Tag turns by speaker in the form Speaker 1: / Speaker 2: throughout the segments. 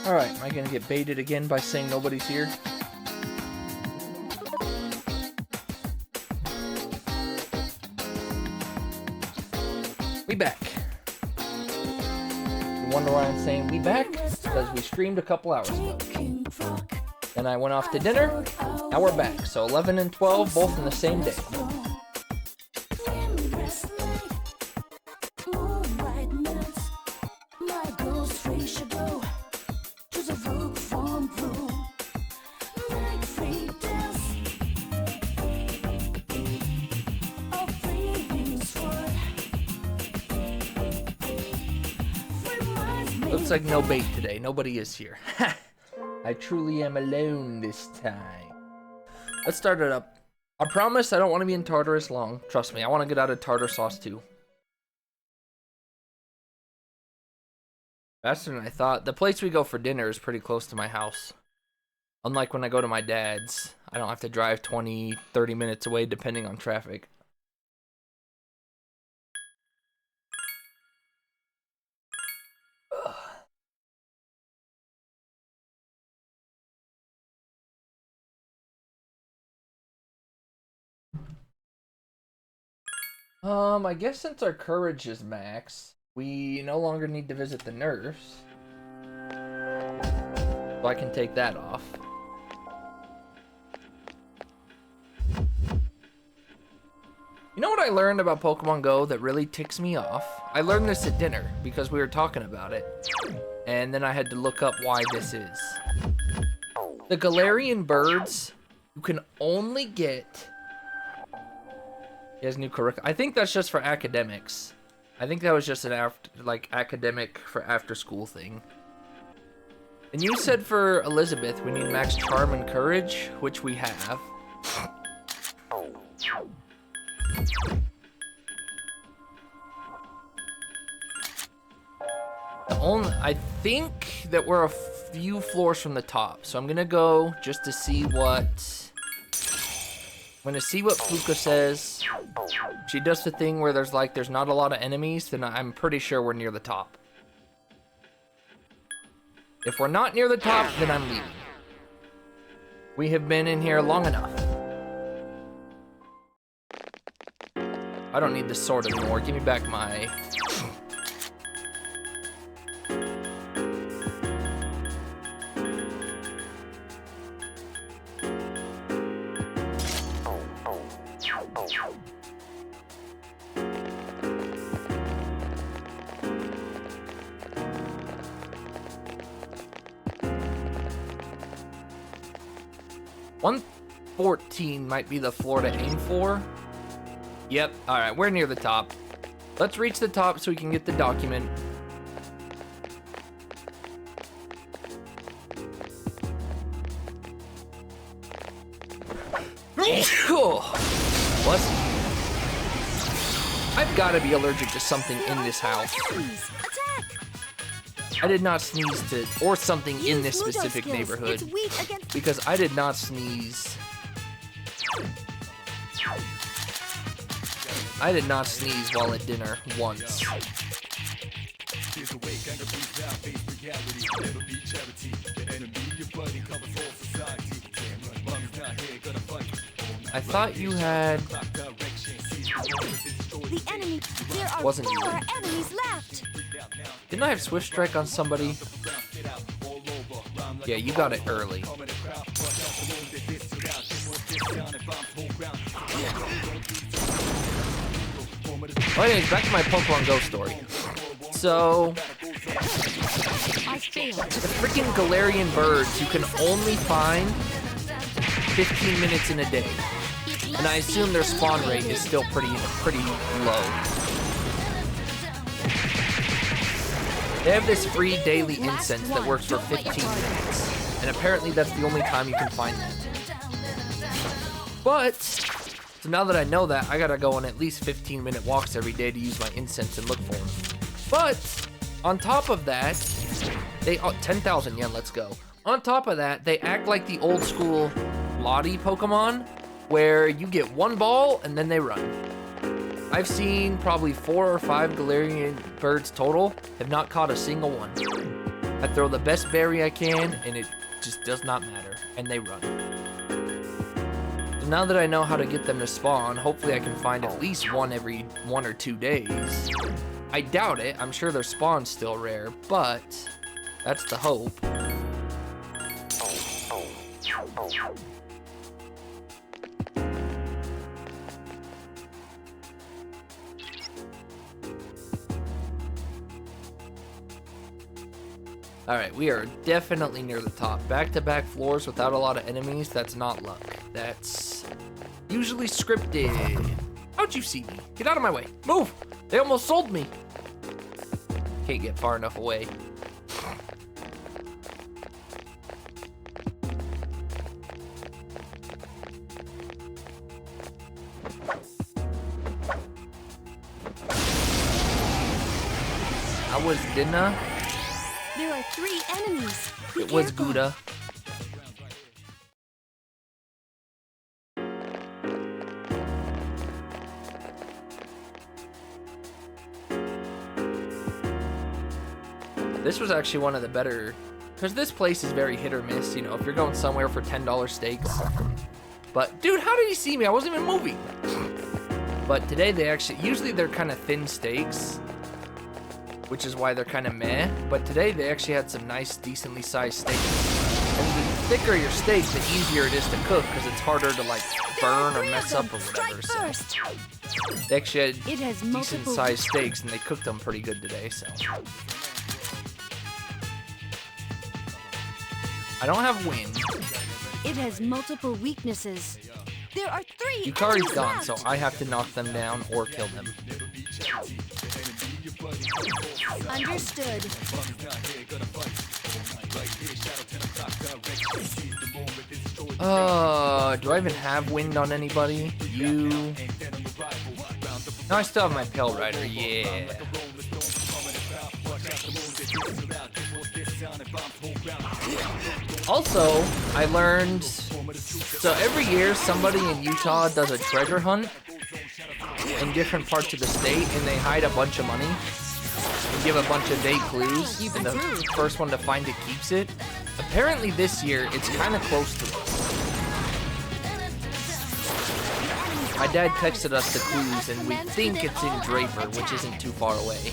Speaker 1: Alright, am I gonna get baited again by saying nobody's here? We back. You wonder why I'm saying we back? Because we streamed a couple hours ago. Then I went off to dinner. Now we're back. So 11 and 12, both in the same day. Looks like no bait today. Nobody is here. I truly am alone this time. Let's start it up. I promise I don't want to be in Tartarus long. Trust me, I want to get out of tartar sauce too. Faster than I thought. The place we go for dinner is pretty close to my house. Unlike when I go to my dad's, I don't have to drive 20, 30 minutes away depending on traffic. I guess since our courage is max, we no longer need to visit the nurse. So I can take that off. You know what I learned about Pokemon Go that really ticks me off? I learned this at dinner because we were talking about it. And then I had to look up why this is. The Galarian birds, you can only get... He has new curriculum. I think that's just for academics. I think that was just an academic for after school thing. And you said for Elizabeth we need max charm and courage, which we have. I think that we're a few floors from the top, so I'm gonna go just to see what. I'm gonna see what Fluka says. She does the thing where there's not a lot of enemies, then I'm pretty sure we're near the top. If we're not near the top, then I'm leaving. We have been in here long enough. I don't need this sword anymore. Give me back my... $114 might be the floor to aim for. Yep, alright, we're near the top. Let's reach the top so we can get the document. What? I've got to be allergic to something in this house. I did not sneeze to, or something in this specific neighborhood, because I did not sneeze. I did not sneeze while at dinner once. I thought you had...
Speaker 2: The enemy. There are
Speaker 1: Wasn't
Speaker 2: 4 enemies left.
Speaker 1: Didn't I have Swift Strike on somebody? Yeah, you got it early. Well, anyways, back to my Pokemon Go story. So, the freaking Galarian birds you can only find 15 minutes in a day. And I assume their spawn rate is still pretty low. They have this free daily incense that works for 15 minutes. And apparently that's the only time you can find them. But, so now that I know that, I gotta go on at least 15-minute walks every day to use my incense and look for them. But, on top of that, they... 10,000 yen, let's go. On top of that, they act like the old school Lottie Pokemon, where you get one ball and then they run. I've seen probably 4 or 5 Galarian birds total, have not caught a single one. I throw the best berry I can, and it just does not matter, and they run. So now that I know how to get them to spawn, hopefully I can find at least one every 1 or 2 days. I doubt it. I'm sure their spawn's still rare, but that's the hope. Alright, we are definitely near the top. Back-to-back floors without a lot of enemies, that's not luck. That's usually scripted. How'd you see me? Get out of my way. Move! They almost sold me. Can't get far enough away. I was dinner.
Speaker 2: There are 3 enemies. Be
Speaker 1: It was
Speaker 2: careful.
Speaker 1: Gouda. This was actually one of the better, because this place is very hit or miss, you know, if you're going somewhere for $10 steaks. But, dude, how did he see me? I wasn't even moving. But today they actually, usually they're kind of thin steaks, which is why they're kind of meh. But today they actually had some nice, decently sized steaks. And the thicker your steak, the easier it is to cook, because it's harder to, like, burn or mess up or whatever. So they actually had
Speaker 2: It has
Speaker 1: decent
Speaker 2: multiple
Speaker 1: sized steaks, and they cooked them pretty good today, so. I don't have wind.
Speaker 2: It has multiple weaknesses. There are 3
Speaker 1: Yukari's
Speaker 2: enemies
Speaker 1: gone,
Speaker 2: left.
Speaker 1: so I have to knock them down or kill them.
Speaker 2: Understood.
Speaker 1: Do I even have wind on anybody? You. No, I still have my Pale Rider, yeah. Also, I learned, so every year somebody in Utah does a treasure hunt in different parts of the state, and they hide a bunch of money and give a bunch of vague clues, and the first one to find it keeps it. Apparently this year, it's kind of close to us. My dad texted us the clues, and we think it's in Draper, which isn't too far away.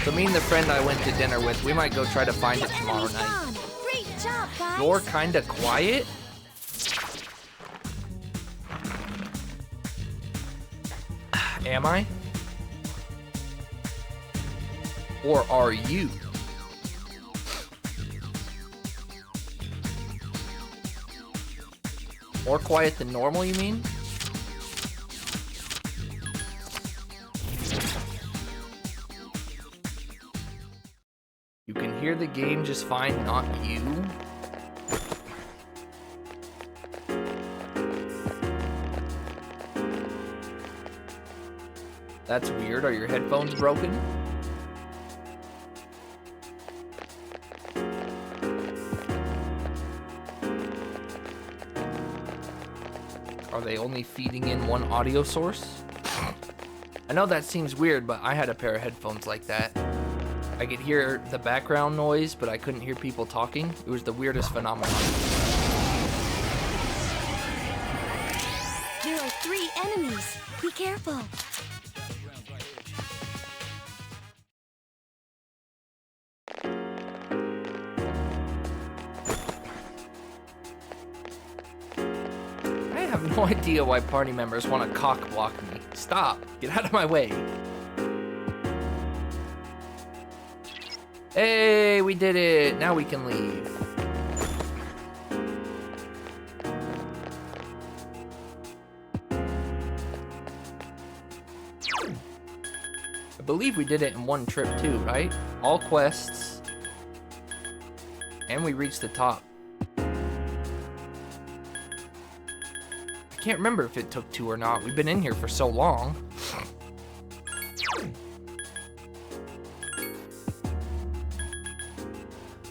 Speaker 1: So me and the friend I went to dinner with, we might go try to find it tomorrow night.
Speaker 2: Great job, guys.
Speaker 1: You're kinda quiet? Am I? Or are you? More quiet than normal, you mean? You can hear the game just fine, not you? That's weird. Are your headphones broken? Are they only feeding in one audio source? I know that seems weird, but I had a pair of headphones like that. I could hear the background noise, but I couldn't hear people talking. It was the weirdest phenomenon.
Speaker 2: There are 3 enemies. Be careful.
Speaker 1: I have no idea why party members want to cock block me. Stop. Get out of my way. Hey, we did it. Now we can leave. I believe we did it in one trip too, right? All quests. And we reached the top. I can't remember if it took 2 or not. We've been in here for so long.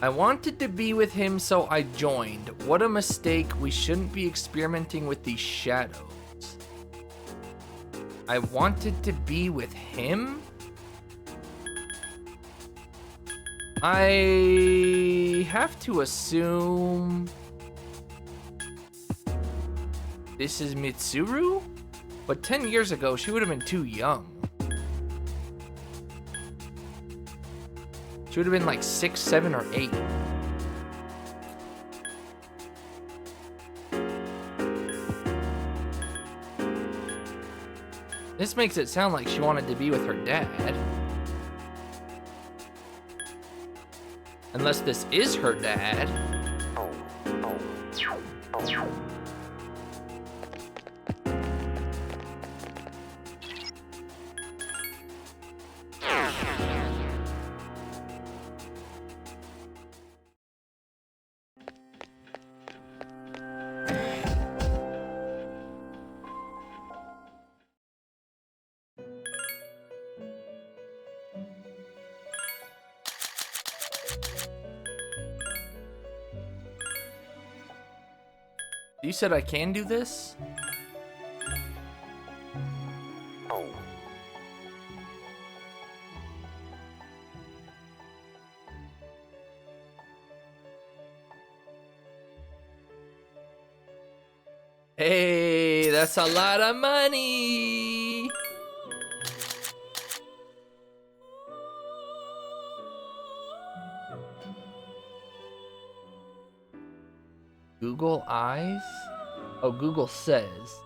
Speaker 1: I wanted to be with him, so I joined. What a mistake. We shouldn't be experimenting with these shadows. I wanted to be with him? I have to assume this is Mitsuru, but 10 years ago, she would have been too young. She would have been like 6, 7, or 8. This makes it sound like she wanted to be with her dad. Unless this is her dad. You said I can do this? Hey, that's a lot of money. Google Eyes? Oh, Google says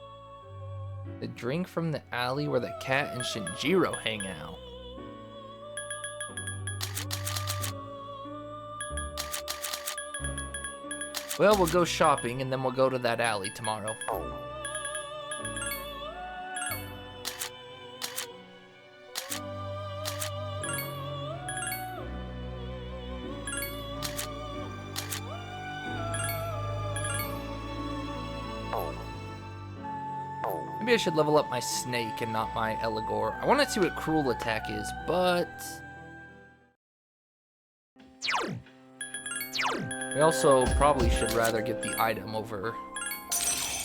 Speaker 1: the drink from the alley where the cat and Shinjiro hang out. Well, we'll go shopping and then we'll go to that alley tomorrow. Maybe I should level up my snake and not my Eligor. I want to see what cruel attack is, but we also probably should rather get the item over.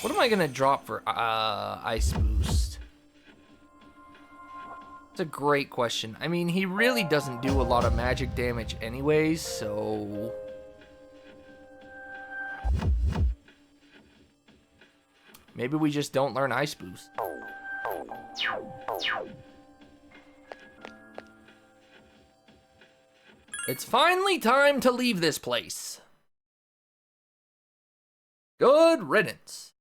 Speaker 1: What am I gonna drop for ice boost? It's a great question. I mean, he really doesn't do a lot of magic damage anyways, so maybe we just don't learn Ice Boost. It's finally time to leave this place. Good riddance.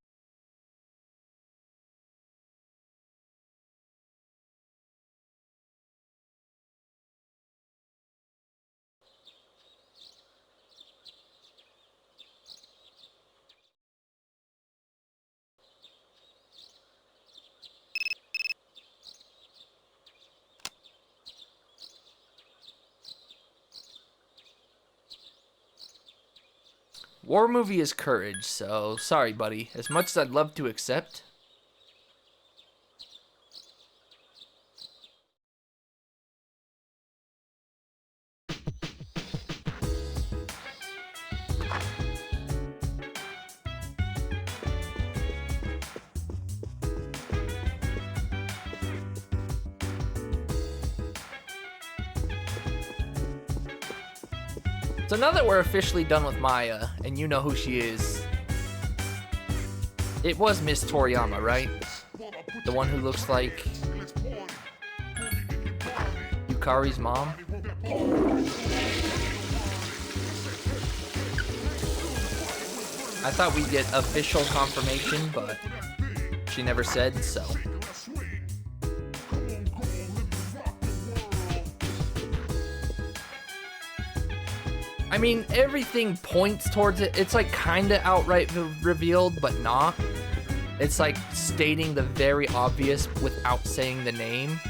Speaker 1: War movie is courage, so sorry, buddy. As much as I'd love to accept. So now that we're officially done with Maya, and you know who she is, it was Miss Toriyama, right? The one who looks like Yukari's mom? I thought we'd get official confirmation, but she never said, so. I mean, everything points towards it. It's like kinda outright revealed, but not. It's like stating the very obvious without saying the name.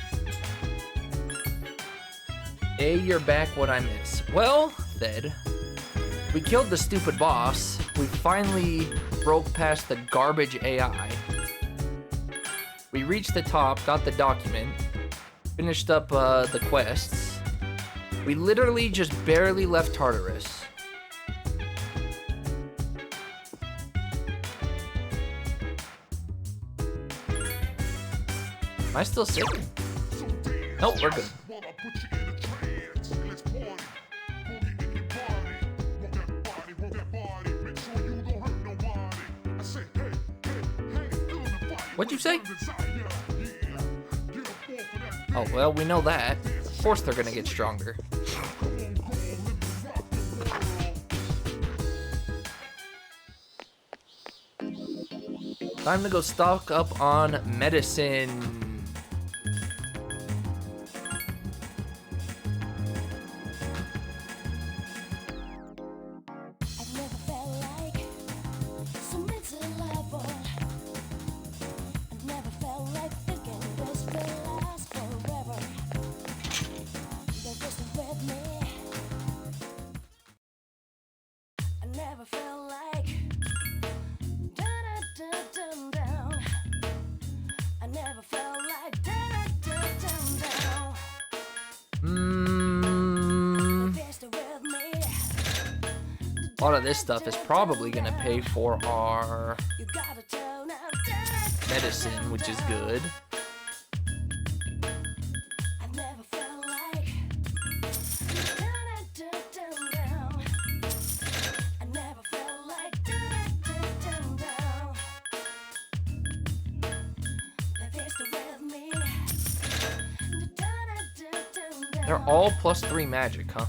Speaker 1: Hey, you're back, what I miss. Well, Thed, we killed the stupid boss. We finally broke past the garbage AI. We reached the top, got the document, finished up the quests. We literally just barely left Tartarus. Am I still sick? Nope, we're good. What'd you say? Oh, well, we know that. Of course they're gonna get stronger. Time to go stock up on medicine. A lot of this stuff is probably gonna pay for our medicine, which is good. They're all +3 magic, huh?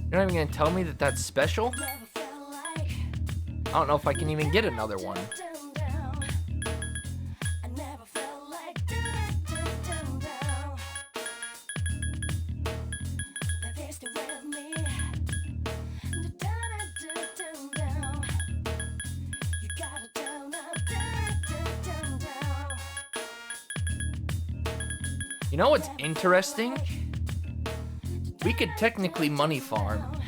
Speaker 1: You're not even gonna tell me that that's special? I don't know if I can even get another one. You know what's interesting? We could technically money farm.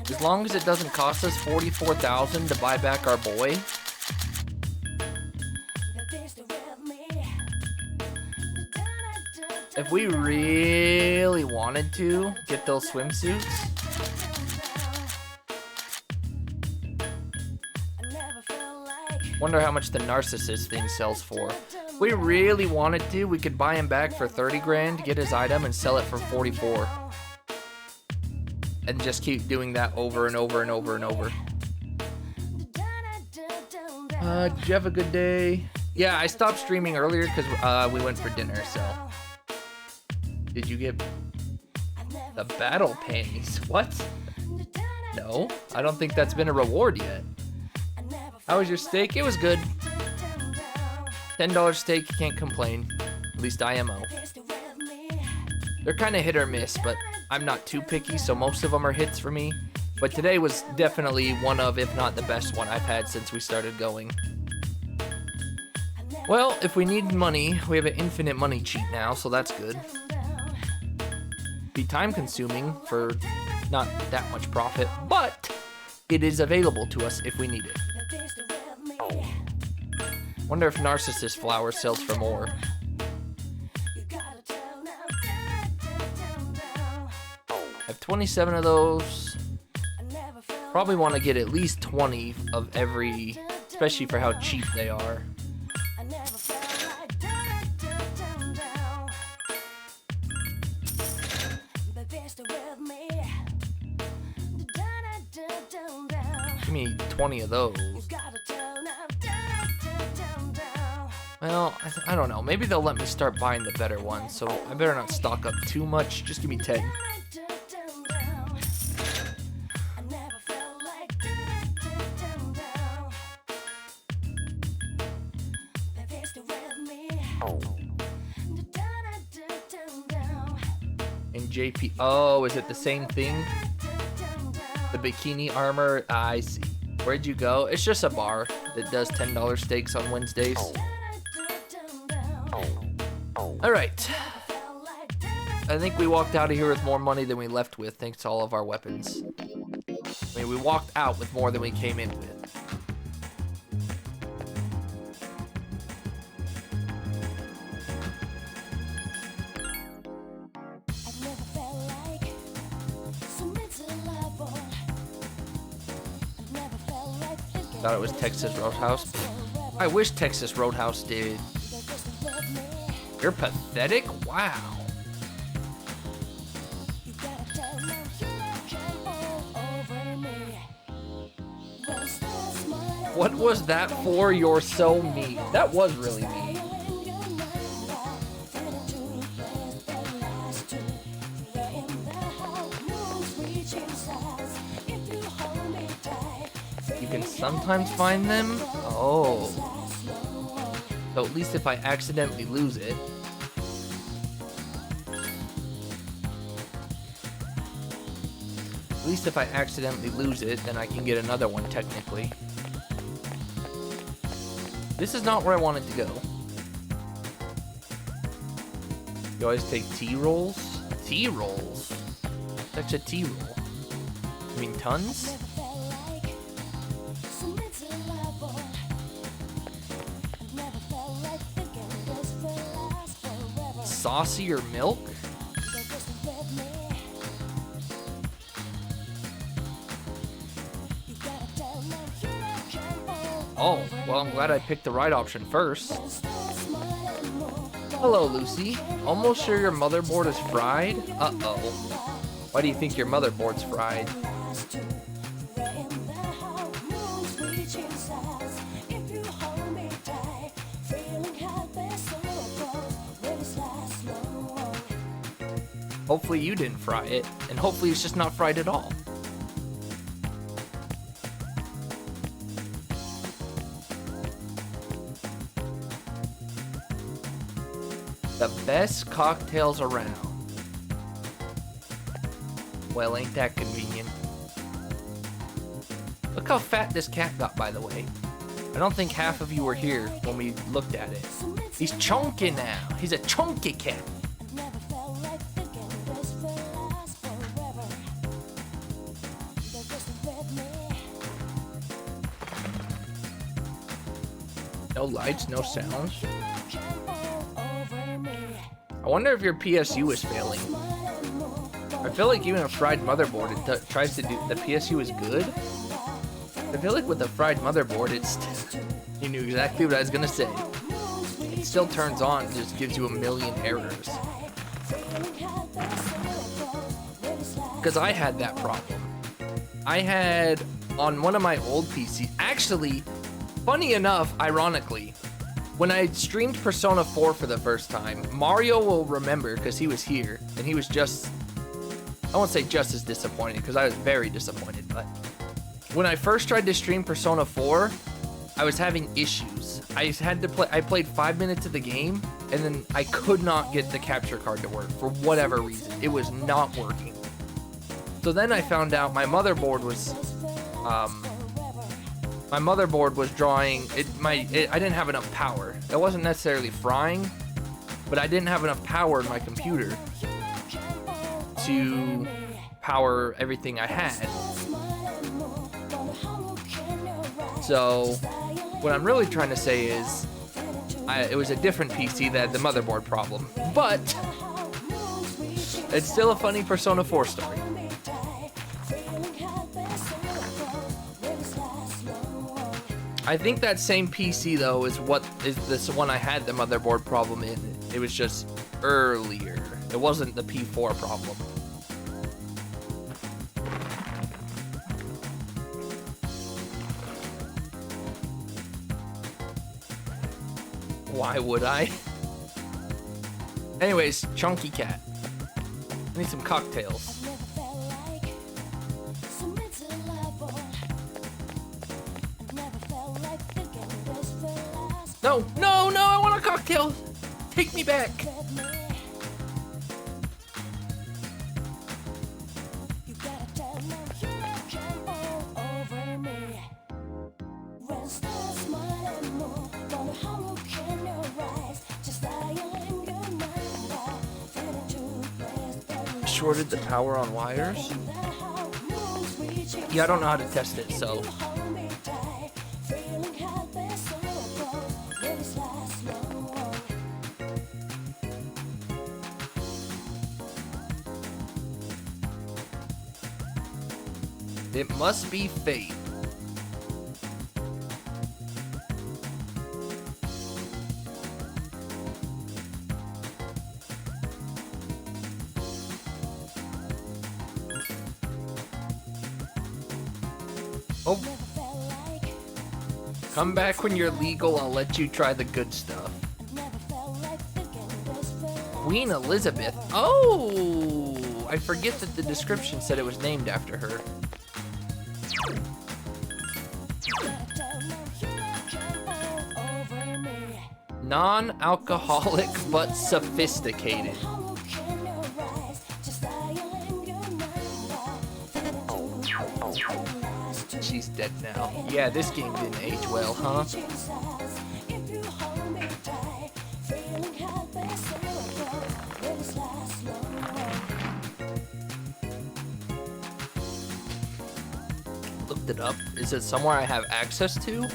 Speaker 1: As long as it doesn't cost us 44,000 to buy back our boy. If we really wanted to get those swimsuits. Wonder how much the narcissist thing sells for. If we really wanted to, we could buy him back for 30 grand, get his item, and sell it for 44. And just keep doing that over and over and over and over. Did you have a good day? Yeah, I stopped streaming earlier because we went for dinner, so. Did you get the battle panties? What? No, I don't think that's been a reward yet. How was your steak? It was good. $10 steak, can't complain. At least IMO. They're kind of hit or miss, but I'm not too picky, so most of them are hits for me. But today was definitely one of, if not the best one I've had since we started going. Well, if we need money, we have an infinite money cheat now, so that's good. Be time consuming for not that much profit, but it is available to us if we need it. Wonder if Narcissus Flower sells for more. I have 27 of those. Probably want to get at least 20 of every, especially for how cheap they are. Give me 20 of those. Well, I don't know. Maybe they'll let me start buying the better ones, so I better not stock up too much. Just give me 10. And JP. Oh, is it the same thing? The bikini armor, I see. Where'd you go? It's just a bar that does $10 steaks on Wednesdays. All right. I think we walked out of here with more money than we left with, thanks to all of our weapons. I mean, we walked out with more than we came in with. Thought it was Texas Roadhouse. I wish Texas Roadhouse did. You're pathetic? Wow. What was that for? You're so mean. That was really mean. You can sometimes find them? Oh. So at least if I accidentally lose it. At least if I accidentally lose it, then I can get another one technically. This is not where I wanted to go. You always take tea rolls? Tea rolls? That's a tea roll. You mean tons? Saucier milk? Oh, well, I'm glad I picked the right option first. Hello, Lucy. Almost sure your motherboard is fried? Uh-oh. Why do you think your motherboard's fried? Hopefully you didn't fry it, and hopefully it's just not fried at all. The best cocktails around. Well, ain't that convenient? Look how fat this cat got, by the way. I don't think half of you were here when we looked at it. He's chunky now. He's a chunky cat. No lights, no sounds. I wonder if your PSU is failing. I feel like even a fried motherboard, it tries to do, the PSU is good. I feel like with a fried motherboard, it's, you knew exactly what I was gonna say. It still turns on, just gives you a million errors. Because I had that problem. I had, on one of my old PCs, actually, funny enough, ironically, when I streamed Persona 4 for the first time, Mario will remember because he was here, and he was just, I won't say just as disappointed because I was very disappointed, but when I first tried to stream Persona 4, I was having issues. I played 5 minutes of the game, and then I could not get the capture card to work for whatever reason. It was not working. So then I found out my motherboard was drawing, I didn't have enough power. It wasn't necessarily frying, but I didn't have enough power in my computer to power everything I had. So what I'm really trying to say is it was a different PC that had the motherboard problem, but it's still a funny Persona 4 story. I think that same PC though is this one I had the motherboard problem in. It was just earlier. It wasn't the P4 problem. Why would I? Anyways, chunky cat. I need some cocktails. No, no, no, I want a cocktail. Take me back. shorted the power on wires? Yeah, I don't know how to test it, so. It must be fate. Oh. Come back when you're legal, I'll let you try the good stuff. Queen Elizabeth. Oh! I forget that the description said it was named after her. Non-alcoholic but sophisticated. She's dead now. Yeah, this game didn't age well, huh? Looked it up. Is it somewhere I have access to?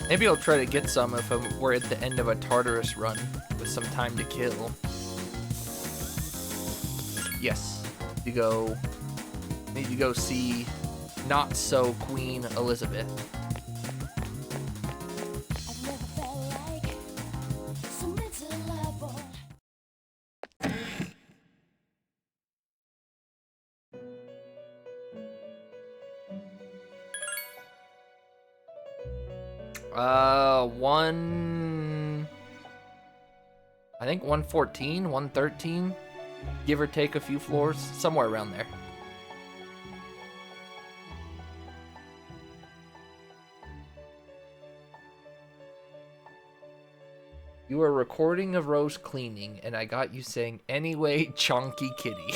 Speaker 1: Maybe I'll try to get some if we're at the end of a Tartarus run with some time to kill. Yes. Need to go see Not So Queen Elizabeth. I think 114, 113, give or take a few floors, somewhere around there. You were recording of Rose cleaning, and I got you saying, anyway, chonky kitty.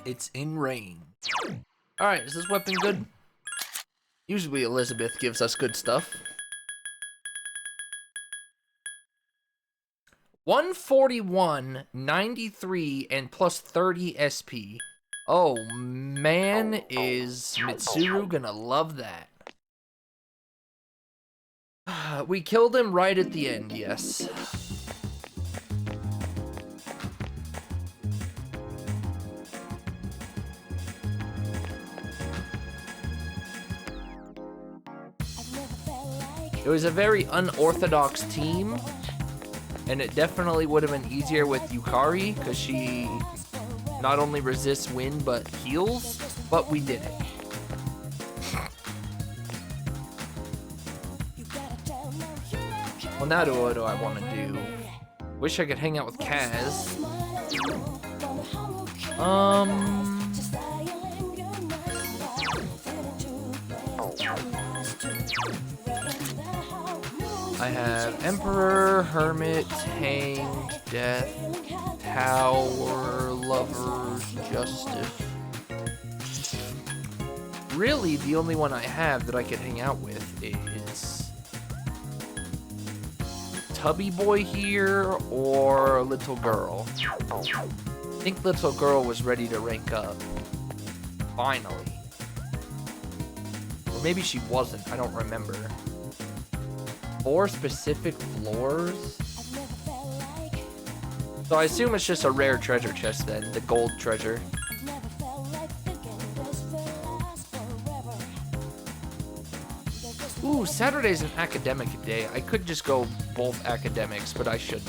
Speaker 1: It's in range. Alright, is this weapon good? Usually Elizabeth gives us good stuff. 141, 93, and plus 30 SP. Oh man, is Mitsuru gonna love that. We killed him right at the end, yes. It was a very unorthodox team, and it definitely would have been easier with Yukari, because she not only resists wind, but heals, but we did it. Well, now what do I want to do? Wish I could hang out with Kaz. I have Emperor, Hermit, Hanged, Death, Tower, Lovers, Justice. Really, the only one I have that I could hang out with is Tubby Boy here or Little Girl. I think Little Girl was ready to rank up. Finally. Or maybe she wasn't, I don't remember. 4 specific floors? So I assume it's just a rare treasure chest then, the gold treasure. Ooh, Saturday's an academic day. I could just go both academics, but I shouldn't.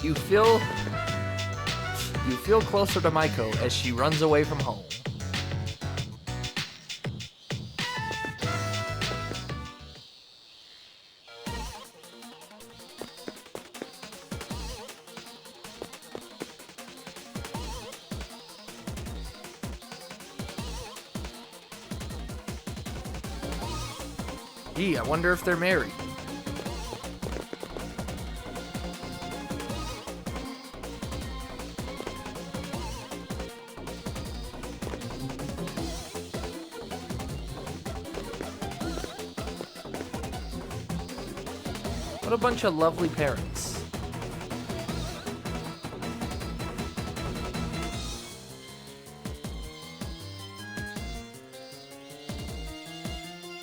Speaker 1: You feel closer to Maiko as she runs away from home. Gee, I wonder if they're married. What a bunch of lovely parents.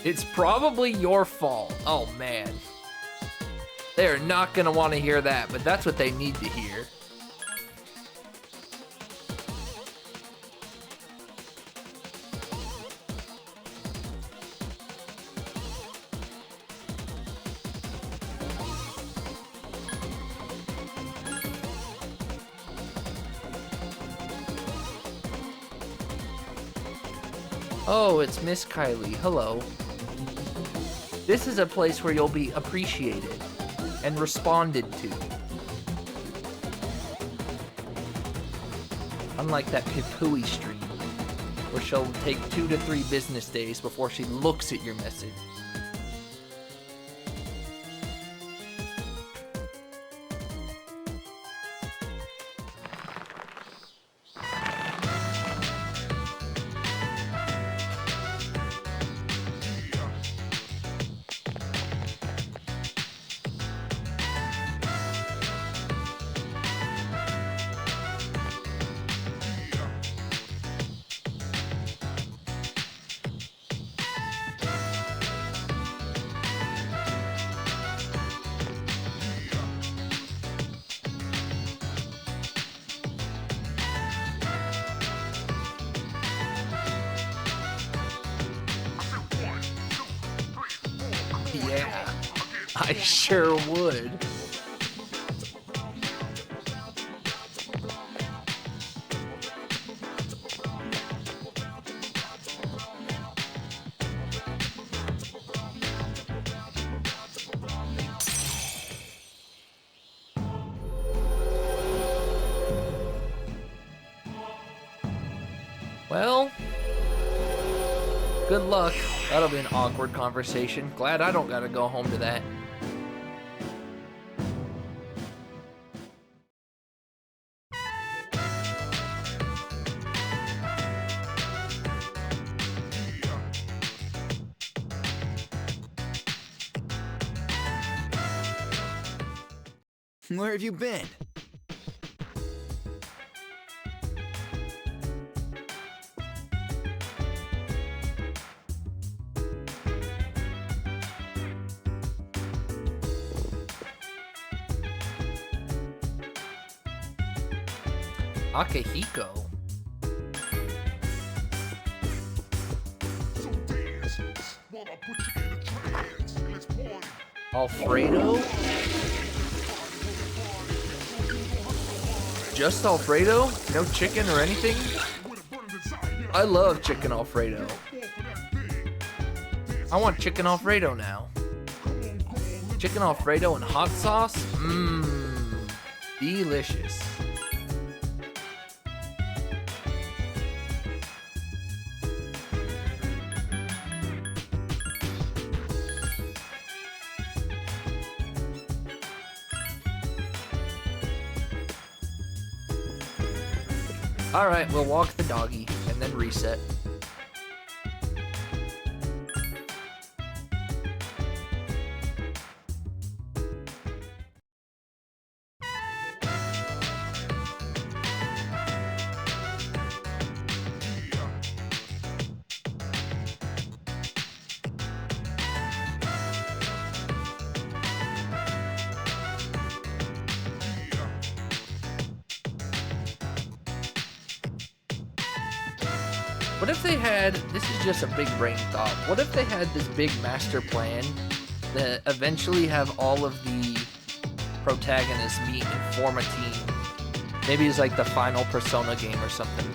Speaker 1: It's probably your fault. Oh, man. They're not gonna want to hear that, but that's what they need to hear. Oh, it's Miss Kylie. Hello. This is a place where you'll be appreciated and responded to. Unlike that Pipui stream, where she'll take 2 to 3 business days before she looks at your message. Yeah, I sure would. Well, good luck. That'll be an awkward conversation. Glad I don't gotta go home to that.
Speaker 3: Where have you been?
Speaker 1: Akihiko. Alfredo? Just Alfredo? No chicken or anything? I love chicken Alfredo. I want chicken Alfredo now. Chicken Alfredo and hot sauce? Mmm. Delicious. Alright, we'll walk the doggy and then reset. What if they had, this is just a big brain thought, what if they had this big master plan that eventually have all of the protagonists meet and form a team. Maybe it's like the final Persona game or something.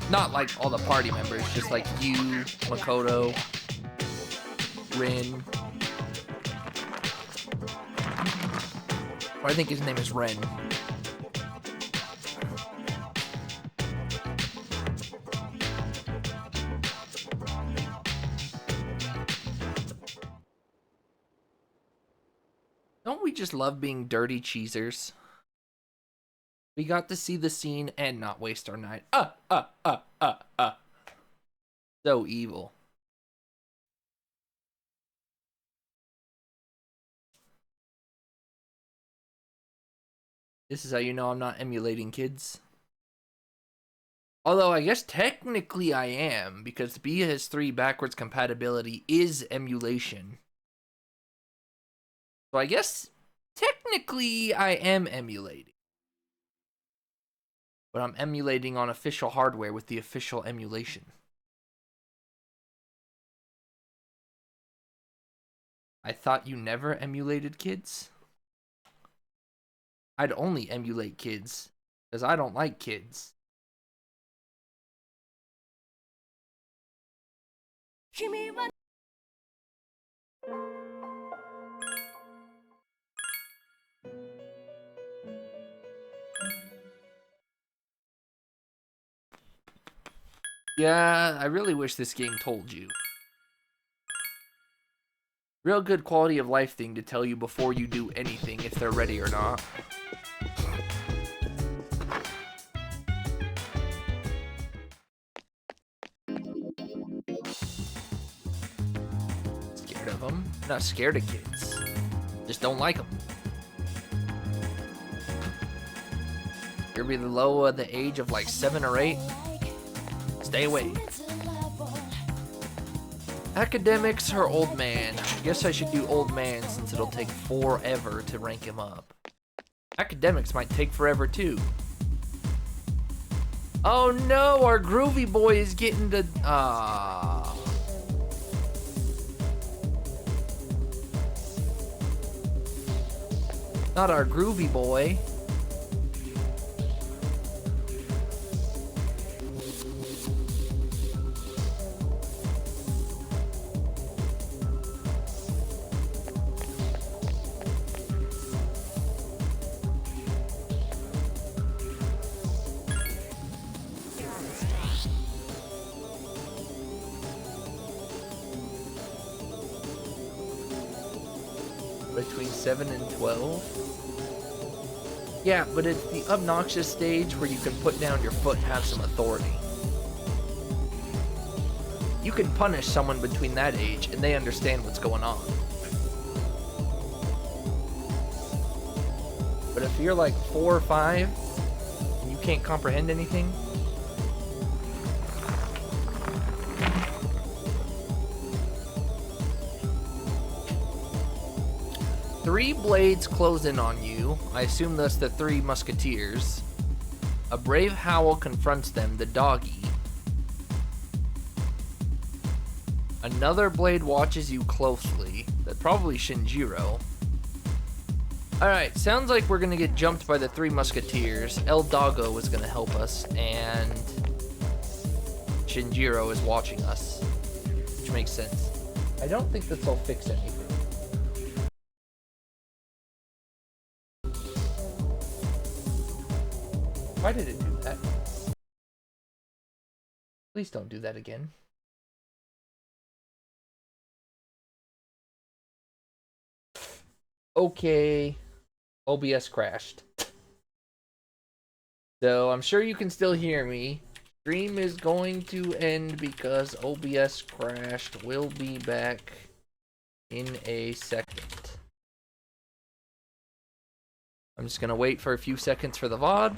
Speaker 1: Not like all the party members, just like you, Makoto, Rin. Or I think his name is Ren. Don't we just love being dirty cheesers? We got to see the scene and not waste our night. So evil. This is how you know I'm not emulating, kids. Although I guess technically I am, because PS3 backwards compatibility is emulation. So I guess technically I am emulating. But I'm emulating on official hardware with the official emulation. I thought you never emulated, kids? I'd only emulate kids, because I don't like kids. Yeah, I really wish this game told you. Real good quality of life thing to tell you before you do anything if they're ready or not. Scared of them? Not scared of kids. Just don't like them. You're below the age of like 7 or 8. Stay away. Academics or old man? I guess I should do old man since it'll take forever to rank him up. Academics might take forever too. Oh no, our groovy boy is getting to... Not our groovy boy. Between 7 and 12? Yeah, but it's the obnoxious stage where you can put down your foot and have some authority. You can punish someone between that age and they understand what's going on. But if you're like 4 or 5 and you can't comprehend anything, three blades close in on you. I assume that's the 3 musketeers. A brave howl confronts them, the doggy. Another blade watches you closely. That's probably Shinjiro. Alright, sounds like we're gonna get jumped by the 3 musketeers. El Doggo is gonna help us, and Shinjiro is watching us, which makes sense. I don't think this will fix anything. Why did it do that? Please don't do that again. Okay. OBS crashed. So I'm sure you can still hear me. Stream is going to end because OBS crashed. We'll be back in a second. I'm just gonna wait for a few seconds for the VOD.